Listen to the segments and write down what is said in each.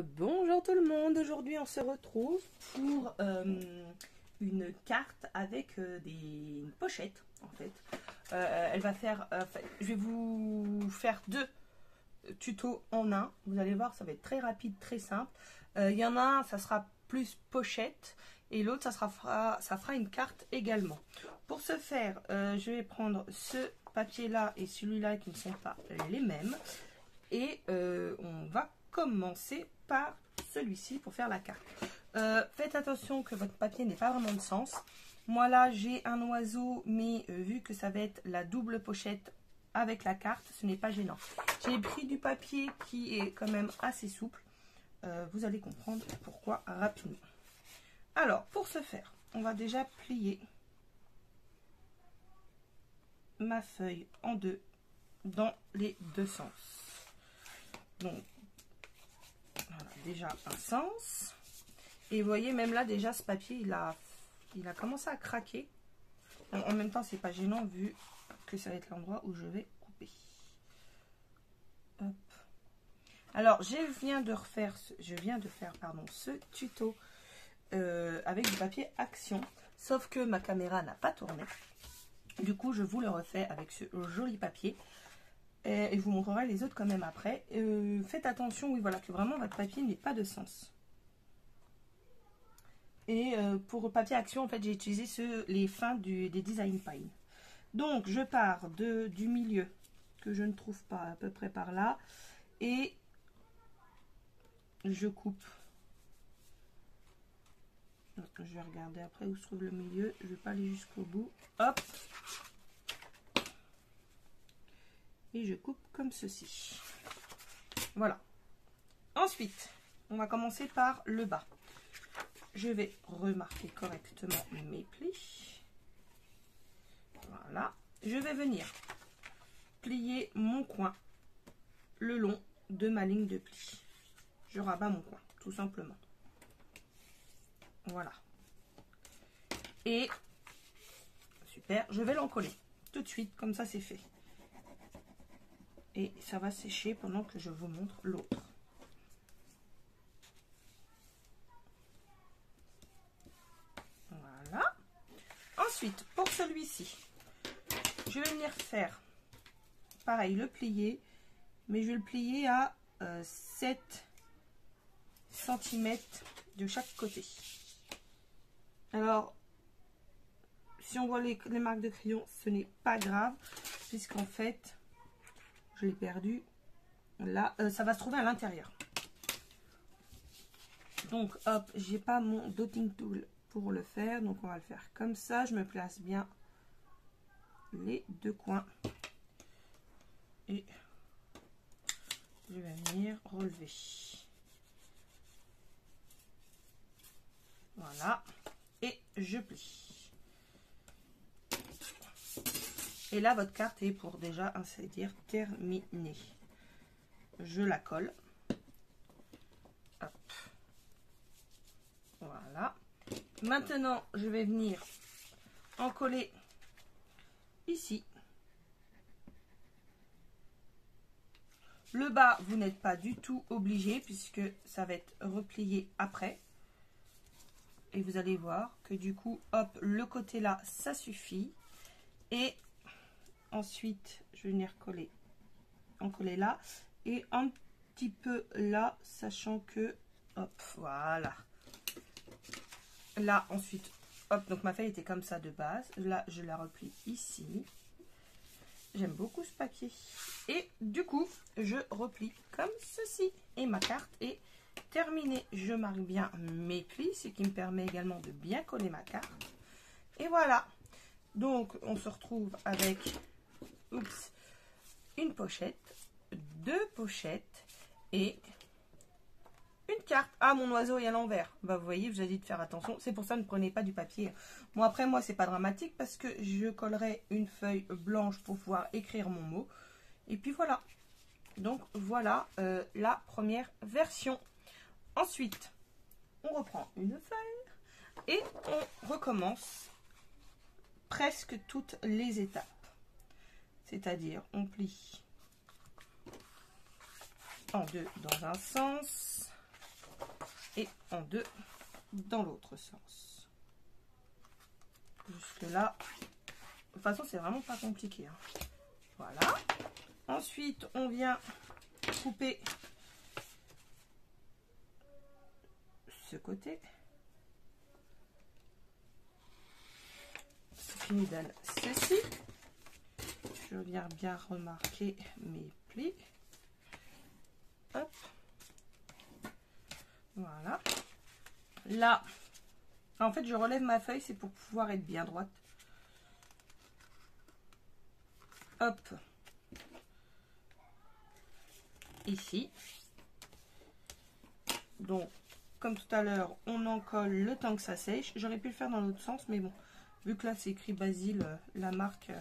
Bonjour tout le monde, aujourd'hui on se retrouve pour une carte avec une pochette en fait. Elle va faire, je vais vous faire deux tutos en un, vous allez voir ça va être très rapide, très simple. Il y en a un, ça sera plus pochette et l'autre ça fera une carte également. Pour ce faire, je vais prendre ce papier là et celui-là qui ne sont pas les mêmes et on va commencer par celui-ci pour faire la carte. Faites attention que votre papier n'ait pas vraiment de sens. Moi là j'ai un oiseau, mais vu que ça va être la double pochette avec la carte, ce n'est pas gênant. J'ai pris du papier qui est quand même assez souple. Vous allez comprendre pourquoi rapidement. Alors pour ce faire, on va déjà plier ma feuille en deux dans les deux sens. Donc voilà, déjà un sens. Et vous voyez, même là déjà ce papier il a commencé à craquer. Bon, en même temps c'est pas gênant vu que ça va être l'endroit où je vais couper. Hop. Alors je viens de faire ce tuto avec du papier Action, sauf que ma caméra n'a pas tourné. Du coup je vous le refais avec ce joli papier. Et je vous montrerai les autres quand même après. Faites attention, oui, voilà, que vraiment votre papier n'ait pas de sens. Et pour papier Action, en fait, j'ai utilisé les fins des Design Pine. Donc, je pars du milieu, que je ne trouve pas, à peu près par là. Et je coupe. Donc, je vais regarder après où se trouve le milieu. Je ne vais pas aller jusqu'au bout. Hop! Et je coupe comme ceci. Voilà. Ensuite, on va commencer par le bas. Je vais remarquer correctement mes plis. Voilà. Je vais venir plier mon coin le long de ma ligne de pli. Je rabats mon coin, tout simplement. Voilà. Et, super, je vais l'encoller tout de suite, comme ça c'est fait. Et ça va sécher pendant que je vous montre l'autre. Voilà. Ensuite, pour celui-ci, je vais venir faire pareil, le plier, mais je vais le plier à 7 cm de chaque côté. Alors, si on voit les marques de crayon, ce n'est pas grave, puisqu'en fait, je l'ai perdu. Là, ça va se trouver à l'intérieur. Donc, hop, j'ai pas mon dotting tool pour le faire. Donc, on va le faire comme ça. Je me place bien les deux coins. Et je vais venir relever. Voilà. Et je plie. Et là, votre carte est pour déjà, ainsi dire, terminée. Je la colle. Hop. Voilà. Maintenant, je vais venir en coller ici. Le bas, vous n'êtes pas du tout obligé puisque ça va être replié après. Et vous allez voir que du coup, hop, le côté là, ça suffit. Et ensuite, je vais venir en coller là. Et un petit peu là, sachant que, hop, voilà. Là, ensuite, hop, donc ma feuille était comme ça de base. Là, je la replie ici. J'aime beaucoup ce papier. Et du coup, je replie comme ceci. Et ma carte est terminée. Je marque bien mes plis, ce qui me permet également de bien coller ma carte. Et voilà. Donc, on se retrouve avec une pochette, deux pochettes et une carte. Ah, mon oiseau est à l'envers. Bah, vous voyez, vous avez dit de faire attention. C'est pour ça, ne prenez pas du papier. Bon, après, moi, c'est pas dramatique parce que je collerai une feuille blanche pour pouvoir écrire mon mot. Et puis, voilà. Donc, voilà la première version. Ensuite, on reprend une feuille et on recommence presque toutes les étapes. C'est-à-dire, on plie en deux dans un sens. et en 2 dans l'autre sens. Jusque là, de toute façon c'est vraiment pas compliqué, hein. Voilà. Ensuite on vient couper ce côté, ce qui nous donne ceci. Je viens bien remarquer mes plis. Hop. Voilà. Là, en fait, je relève ma feuille, c'est pour pouvoir être bien droite. Hop. Ici. Donc, comme tout à l'heure, on en colle le temps que ça sèche. J'aurais pu le faire dans l'autre sens, mais bon, vu que là, c'est écrit Basile, la marque.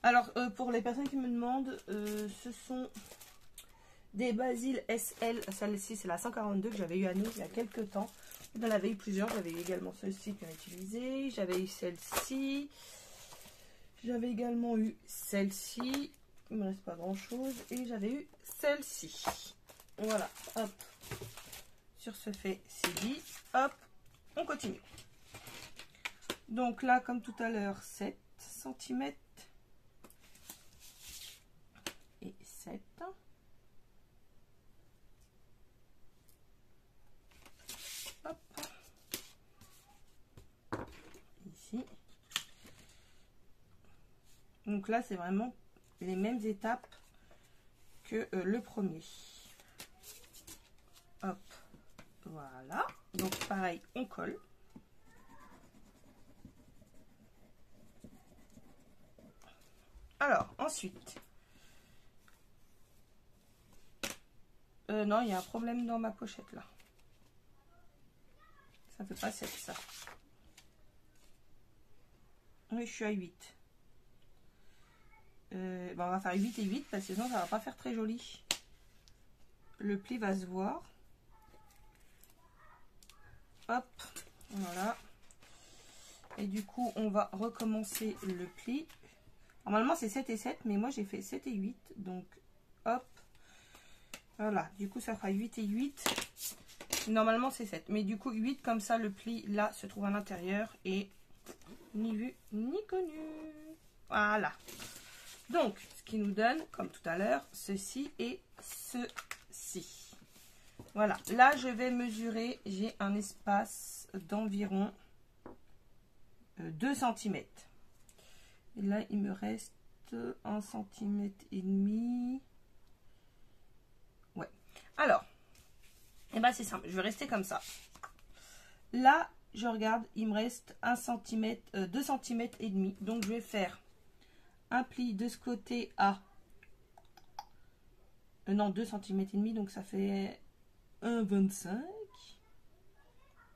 Alors, pour les personnes qui me demandent, ce sont des Basile SL. Celle-ci, c'est la 142 que j'avais eu à nous il y a quelques temps. J'en avais eu plusieurs. J'avais également celle-ci que j'ai utilisée. J'avais eu celle-ci. J'avais également eu celle-ci. Il ne me reste pas grand-chose. Et j'avais eu celle-ci. Voilà. Hop. Sur ce fait, c'est dit. Hop. On continue. Donc là, comme tout à l'heure, 7 cm. Et 7. Hop. Ici. Donc là, c'est vraiment les mêmes étapes que le premier. Hop. Voilà. Donc pareil, on colle. Alors, ensuite. Non, il y a un problème dans ma pochette là. Ça fait pas 7 ça. Oui, je suis à 8. On va faire 8 et 8 parce que sinon ça va pas faire très joli. Le pli va se voir. Hop, voilà. Et du coup, on va recommencer le pli. Normalement, c'est 7 et 7, mais moi j'ai fait 7 et 8. Donc, hop. Voilà, du coup, ça fera 8 et 8. Normalement, c'est 7. Mais du coup, 8, comme ça, le pli, là, se trouve à l'intérieur. Et ni vu, ni connu. Voilà. Donc, ce qui nous donne, comme tout à l'heure, ceci et ceci. Voilà. Là, je vais mesurer. J'ai un espace d'environ 2 cm. Et là, il me reste 1 cm et demi. Ouais. Alors, et ben c'est simple. Je vais rester comme ça. Là, je regarde, il me reste 1 cm, 2 cm et demi. Donc, je vais faire un pli de ce côté à non, 2 cm et demi. Donc, ça fait 1,25. Donc,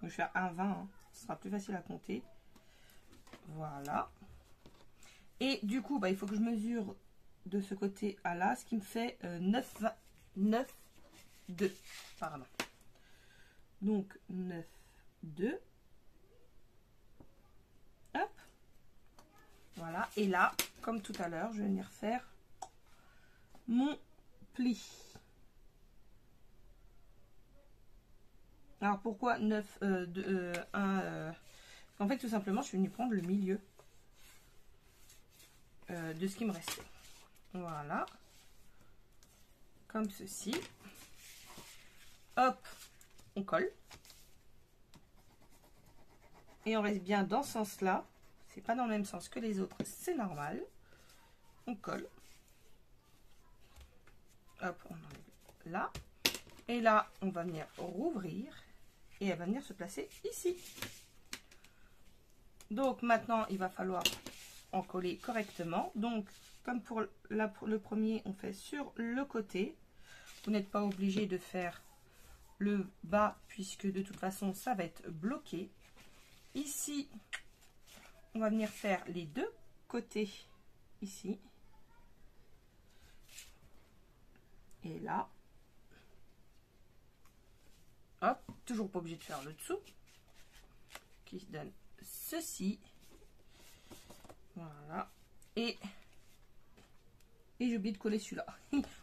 je vais faire 1,20. Hein. Ce sera plus facile à compter. Voilà. Et du coup, bah, il faut que je mesure de ce côté à là, ce qui me fait 9,2. Pardon. Donc, 9,2. Hop. Voilà. Et là, comme tout à l'heure, je vais venir faire mon pli. Alors, pourquoi 9, 1 en fait, tout simplement, je suis venue prendre le milieu de ce qui me restait. Voilà. Comme ceci. Hop, on colle. Et on reste bien dans ce sens-là. C'est pas dans le même sens que les autres, c'est normal. On colle. Hop, on enlève là. Et là, on va venir rouvrir. Et elle va venir se placer ici. Donc maintenant, il va falloir en coller correctement. Donc, comme pour le premier, on fait sur le côté. Vous n'êtes pas obligé de faire le bas, puisque de toute façon, ça va être bloqué. Ici, on va venir faire les deux côtés, ici. Et là. Hop, toujours pas obligé de faire le dessous. Qui donne ceci. Voilà. Et j'ai oublié de coller celui-là.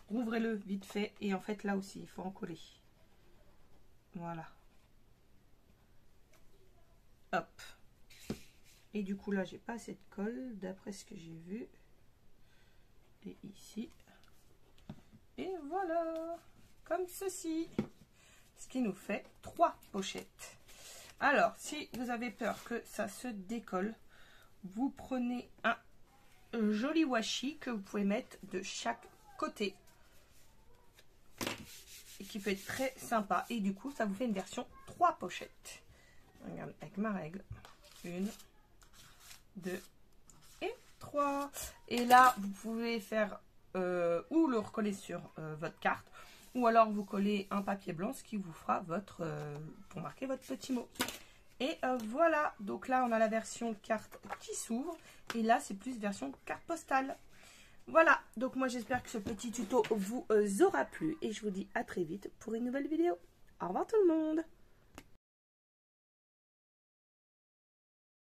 Rouvrez-le vite fait. Et en fait, là aussi, il faut en coller. Voilà. Hop. Et du coup là j'ai pas assez de colle d'après ce que j'ai vu. Et ici. Et voilà. Comme ceci. Ce qui nous fait 3 pochettes. Alors si vous avez peur que ça se décolle, vous prenez un joli washi que vous pouvez mettre de chaque côté. Et qui peut être très sympa. Et du coup ça vous fait une version 3 pochettes. Regarde avec ma règle. 1, 2 et 3. Et là, vous pouvez faire ou le recoller sur votre carte, ou alors vous collez un papier blanc, ce qui vous fera votre pour marquer votre petit mot. Et voilà, donc là on a la version carte qui s'ouvre, et là c'est plus version carte postale. Voilà, donc moi j'espère que ce petit tuto vous aura plu, et je vous dis à très vite pour une nouvelle vidéo. Au revoir tout le monde.